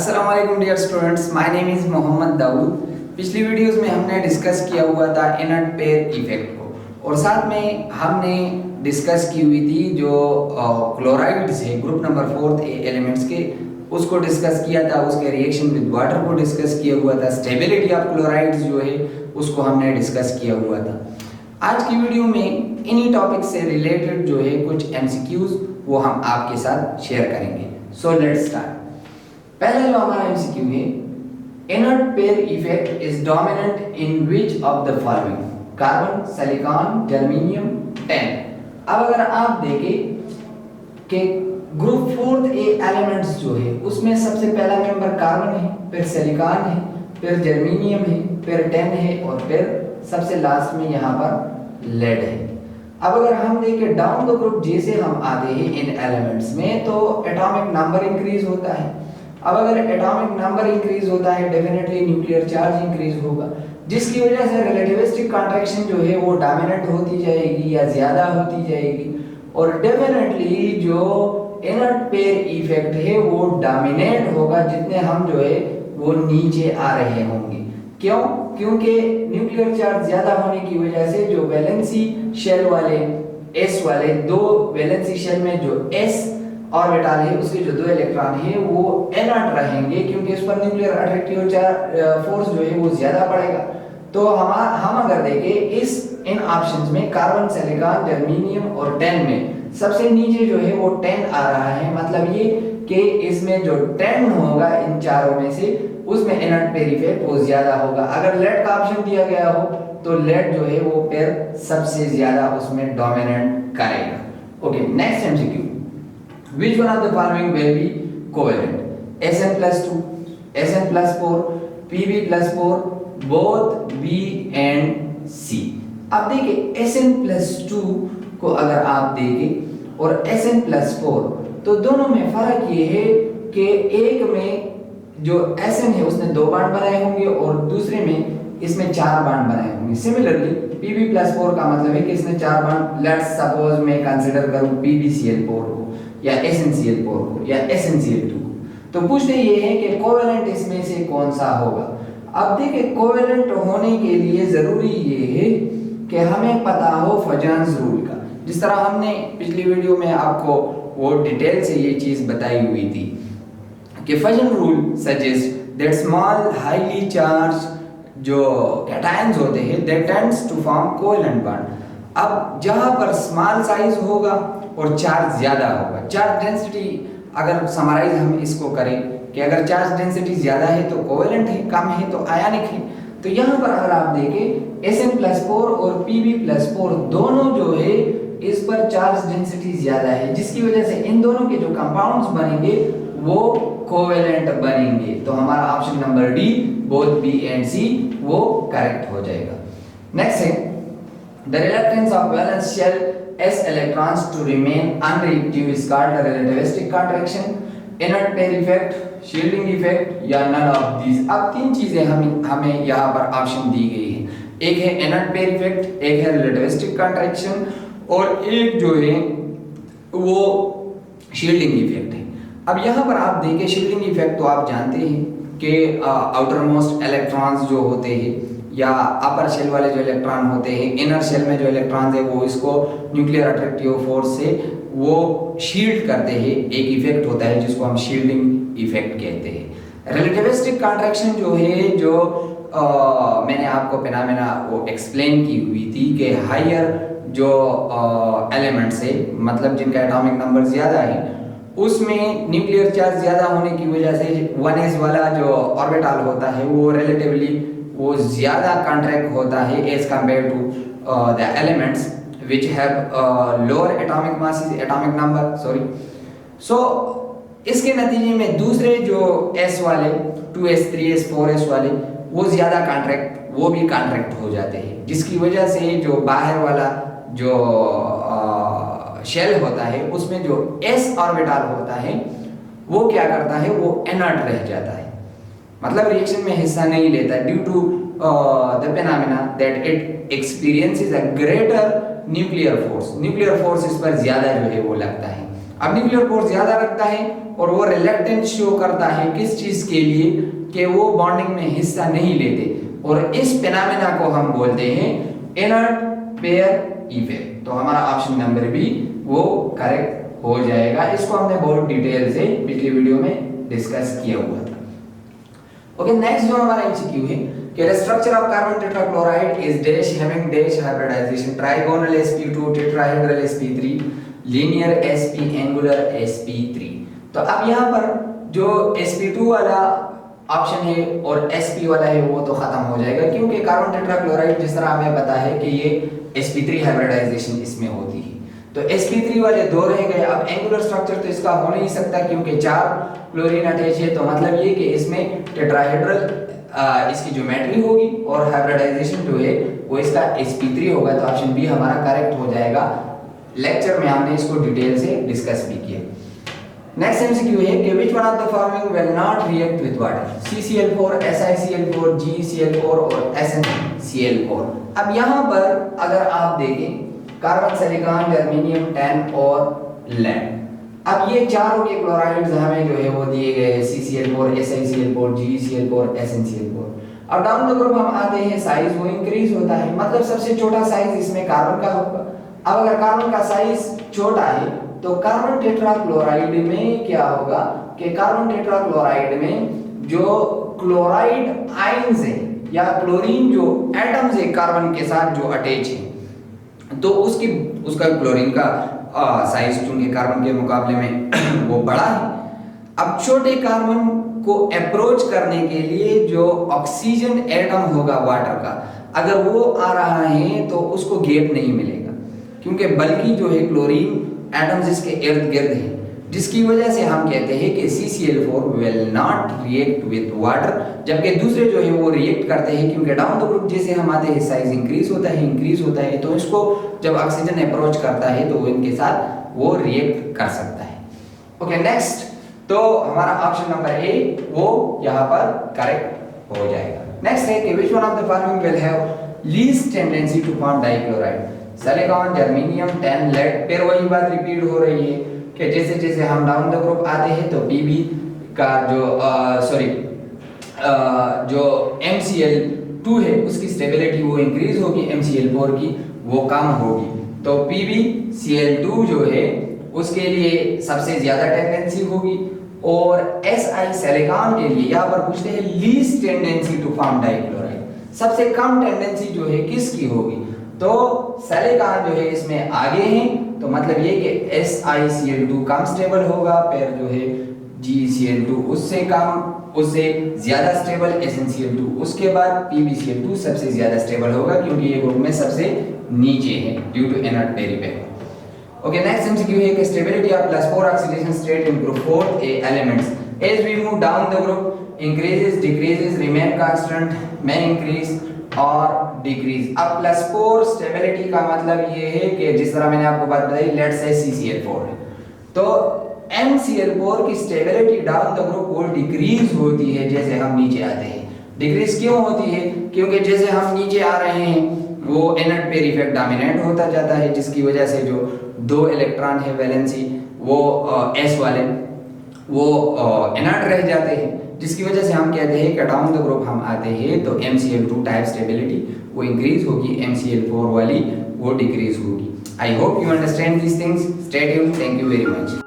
अस्सलाम वालेकुम dear students, my name is Mohammad Daud. पिछली वीडियोस में हमने डिस्कस किया हुआ था इनर्ट पेयर इफेक्ट को और साथ में हमने डिस्कस की हुई थी जो क्लोराइड्स है ग्रुप नंबर 4 एलिमेंट्स के, उसको डिस्कस किया था। उसके रिएक्शन विद वाटर को डिस्कस किया हुआ था। स्टेबिलिटी ऑफ क्लोराइड्स जो है उसको हमने डिस्कस किया हुआ था। आज की वीडियो में इन्हीं टॉपिक से रिलेटेड जो है कुछ एमसीक्यूज वो हम आपके साथ शेयर करेंगे। So let's start. पहला जो हमारा एमसीक्यू है, inert pair effect is dominant in which of the following? Carbon, silicon, germanium, ten. अब अगर आप देखें कि ग्रुप 4 एलिमेंट्स जो है उसमें सबसे पहला मेंबर कार्बन है, फिर सिलिकॉन है, फिर जर्मेनियम है, फिर टेन है और फिर सबसे लास्ट में यहाँ पर लेड है। अब अगर हम देखें डाउन द ग्रुप जैसे हम आते हैं इन एलिमेंट्स में तो एटॉमिक नंबर इंक्रीज होता है। अब अगर एटॉमिक नंबर इंक्रीज होता है डेफिनेटली न्यूक्लियर चार्ज इंक्रीज होगा, जिसकी वजह से रिलेटिविस्टिक कॉन्ट्रैक्शन जो है वो डोमिनेंट होती जाएगी या ज्यादा होती जाएगी और डेफिनेटली जो इनर्ट पेयर इफेक्ट है वो डोमिनेट होगा जितने हम जो है वो नीचे आ रहे होंगे। क्यों? क्योंकि न्यूक्लियर चार्ज ज्यादा होने की वजह से जो वैलेंसी शेल वाले एस वाले दो वैलेंसी शेल में जो एस ऑर्बिटल है उसके जो दो इलेक्ट्रॉन है वो इनर्ट रहेंगे क्योंकि इस पर न्यूक्लियर अट्रैक्टिव फोर्स जो है वो ज्यादा पड़ेगा। तो हम अगर देखें इन ऑप्शंस में कार्बन, सिलिकॉन, जर्मेनियम और टेन में सबसे नीचे जो है वो 10 आ रहा है। मतलब ये कि इसमें जो 10 होगा इन चारों में से उसमें इनर्ट पेयर इफेक्ट वो ज्यादा होगा। अगर लेड का ऑप्शन दिया गया हो तो लेड जो है वो पेयर सबसे ज्यादा उसमें डोमिनेट करेगा। Okay, next MCQ, which one of the following will be covalent? Sn+2, Sn+4, Pb+4, both B and C। अब देखिए Sn+2 को अगर आप देखें और Sn+4 तो दोनों में फर्क ये है कि एक में जो Sn है उसने 2 बॉन्ड बनाए होंगे और दूसरे में इसमें 4 बॉन्ड बनाए होंगे। सिमिलरली Pb+4 का मतलब है कि इसने 4 बॉन्ड, लेट्स सपोज मैं कंसीडर करूं PbCl4 को या SnCl4 को या SnCl2 को। तो पूछते ये है कि कोवेलेंट इसमें से कौन सा होगा। अब देखिए कोवेलेंट होने के लिए जरूरी ये है कि हमें पता हो फजन्स रूल का, जिस तरह हमने पिछली वीडियो में आपको वो डिटेल से ये चीज बताई हुई थी कि Fajans rule suggest that small highly charge जो कैटायंस होते हैं they tends to form covalent bond. अब जहां पर स्मॉल साइज होगा और चार्ज ज्यादा होगा, चार्ज डेंसिटी अगर समराइज हम इसको करें कि अगर चार्ज डेंसिटी ज्यादा है तो कोवेलेंट है, कम है तो आयनिक है। तो यहाँ पर अगर आप देखें Sn+4 और Pb+4 दोनों जो है इस पर चार्ज डेंसिटी ज्यादा है, जिसकी वजह से इन दोनों के जो कंपाउंड्स बनेंगे वो कोवेलेंट बनेंगे। तो हमारा option number D both B and C वो करेक्ट हो जाएगा। नेक्स्ट है the reluctance of valence shell s electrons to remain unreactive is called a relativistic contraction, inert pair effect, shielding effect या none of these। अब तीन चीजें हमें यहाँ पर ऑप्शन दी गई है, एक है inert pair effect, एक है relativistic contraction और एक जो है वो shielding effect है। अब यहाँ पर आप देखें shielding effect तो आप जानते हैं कि आउटर मोस्ट इलेक्ट्रॉन्स जो होते हैं या अपर शेल वाले जो इलेक्ट्रॉन होते हैं, इनर शेल में जो इलेक्ट्रॉन्स है वो इसको न्यूक्लियर अट्रैक्टिव फोर्स से वो शील्ड करते हैं। एक इफेक्ट होता है जिसको हम शील्डिंग इफेक्ट कहते हैं। रिलेटिविस्टिक कॉन्ट्रैक्शन जो है जो मैंने आपको फिनोमेना वो एक्सप्लेन की हुई थी कि हायर जो एलिमेंट्स है मतलब जिनका एटॉमिक नंबर ज्यादा है उसमें न्यूक्लियर चार्ज ज्यादा होने की वजह से 1s वाला जो ऑर्बिटल होता है वो रिलेटिवली वो ज्यादा कॉन्ट्रैक्ट होता है as compare to the elements which have lower atomic mass atomic number sorry. So इसके नतीजे में दूसरे जो s वाले 2s 3s 4s वाले वो ज्यादा कॉन्ट्रैक्ट वो भी कॉन्ट्रैक्ट हो जाते हैं, जिसकी वजह से जो बाहर वाला जो शेल होता है उसमें जो s ऑर्बिटल होता है वो क्या करता है वो इनर्ट रह जाता है, मतलब रिएक्शन में हिस्सा नहीं लेता due to the phenomena that it experiences a greater nuclear force. Nuclear force इस पर ज्यादा जो है वो लगता है अब न्यूक्लियर फोर्स ज्यादा रखता है और वो रिलक्टेंस शो करता है किस चीज के लिए कि वो बॉन्डिंग में हिस्सा नहीं लेते, और इस फिनोमेना को हम बोलते हैं इनर्ट पेयर इफेक्ट। तो हमारा ऑप्शन नंबर बी वो करेक्ट हो जाएगा। इसको हमने बहुत डिटेल से पिछली वीडियो में डिस्कस किया हुआ था। ओके, नेक्स्ट जो हमारा एमसीक्यू है कि the structure of carbon tetrachloride is dash having dash hybridization, trigonal sp2, tetrahedral sp3, linear sp, angular sp3। तो अब यहाँ पर जो sp2 वाला ऑप्शन है और sp वाला है वो तो खत्म हो जाएगा, क्योंकि कार्बन टेट्राक्लोराइड जिस तरह हमें पता है कि ये sp3 हाइब्रिडाइजेशन इसमें होती है, तो sp3 वाले दो रह गए। अब एंगुलर स्ट्रक्चर तो इसका हो नहीं सकता क्योंकि 4 क्लोरीन अटैच है, तो मतलब ये कि इसमें टेट्राहेड्रल इसकी ज्योमेट्री होगी और हाइब्रिडाइजेशन जो है वो इसका sp3 होगा। तो ऑप्शन बी हमारा करेक्ट हो जाएगा। लेक्चर में हमने इसको डिटेल से डिस्कस भी किया। नेक्स्ट एमसीक्यू है कि which one of the following will not react with water, CCl4, SiCl4, GeCl4 और SnCl4। अब यहाँ पर अगर आप देखें कार्बन, सिलिकॉन, जर्मेनियम, टैन और लेड, अब ये चारों के क्लोराइड्स हमें जो है वो दिए गए हैं CCl4, SiCl4, GeCl4, SnCl4। अब डाउन द ग्रुप हम आते हैं, साइज वो इंक्रीज होता है, मतलब सबसे छोटा साइज इसमें कार्बन का होगा। अब अगर कार्बन का साइज छोटा है तो कार्बन टेट्राक्लोराइड में क्या होगा कि कार्बन टेट्राक्लोराइड में जो क्लोराइड आयंस है या क्लोरीन जो एटम्स है कार्बन के साथ जो अटैच है, तो उसका क्लोरीन का साइज चूंकि कार्बन के मुकाबले में वो बड़ा है। अब छोटे कार्बन को अप्रोच करने के लिए जो ऑक्सीजन एटम होगा वाटर का, अगर वो आ रहा है तो उसको गैप नहीं मिलेगा, क्योंकि बल्कि जो है क्लोरीन एटम्स इसके इर्द गिर्द है, जिसकी वजह से हम कहते हैं कि CCl4 will not react with water, जबकि दूसरे जो है वो रिएक्ट करते हैं, क्योंकि डाउन द ग्रुप जैसे हम आते हैं साइज इंक्रीज होता है, तो इसको जब ऑक्सीजन अप्रोच करता है तो वो इनके साथ वो रिएक्ट कर सकता है। ओके, नेक्स्ट तो हमारा ऑप्शन नंबर ए वो यहाँ पर करेक्ट हो जाएगा। नेक्स्ट है कि which one of the following will have least tendency to form dichloride, silicon, germanium, tin, lead. फिर वही बात रिपीट हो रही है कि जैसे जैसे हम डाउन द ग्रुप आते हैं तो Pb का जो MCl2 है उसकी स्टेबिलिटी वो इंक्रीज होगी, MCl4 की वो कम होगी। तो PbCl2 जो है उसके लिए सबसे ज्यादा टेंडेंसी होगी, और Si सिलिकॉन के लिए यहाँ पर पूछते हैं least tendency to form dichloride, सबसे कम टेंडेंसी जो है किसकी होगी, तो सिलिकॉन जो है इसमें आगे है, तो मतलब ये कि SiCl2 कम स्टेबल होगा, फिर जो है GeCl2 उससे कम, उससे ज्यादा स्टेबल SnCl2, उसके बाद PbCl2 सबसे ज्यादा स्टेबल होगा क्योंकि ये ग्रुप में सबसे नीचे है due to inert pair effect. Okay, next MCQ है कि stability of +4 oxidation state in group 4 A elements as we move down the group increases, decreases, remain constant, may increase और डिक्रीज। अब +4 स्टेबिलिटी का मतलब ये है कि जिस तरह मैंने आपको बात बताई, लेट्स से CCl4 है, तो MCl4 की स्टेबिलिटी डाउन द ग्रुप वो डिक्रीज होती है जैसे हम नीचे आते हैं। डिक्रीज क्यों होती है? क्योंकि जैसे हम नीचे आ रहे हैं वो इनर्ट पेयर इफेक्ट डोमिनेट होता जाता है, जिसकी वजह से जो 2 इलेक्ट्रॉन है वैलेंसी वो S वाले वो इनर्ट रह जाते हैं, जिसकी वजह से हम कहते हैं कि डाउन द ग्रुप हम आते हैं तो MCl2 टाइप स्टेबिलिटी वो इंक्रीज होगी, MCl4 वाली वो डिक्रीज होगी। I hope you understand these things. Stay tuned, thank you very much.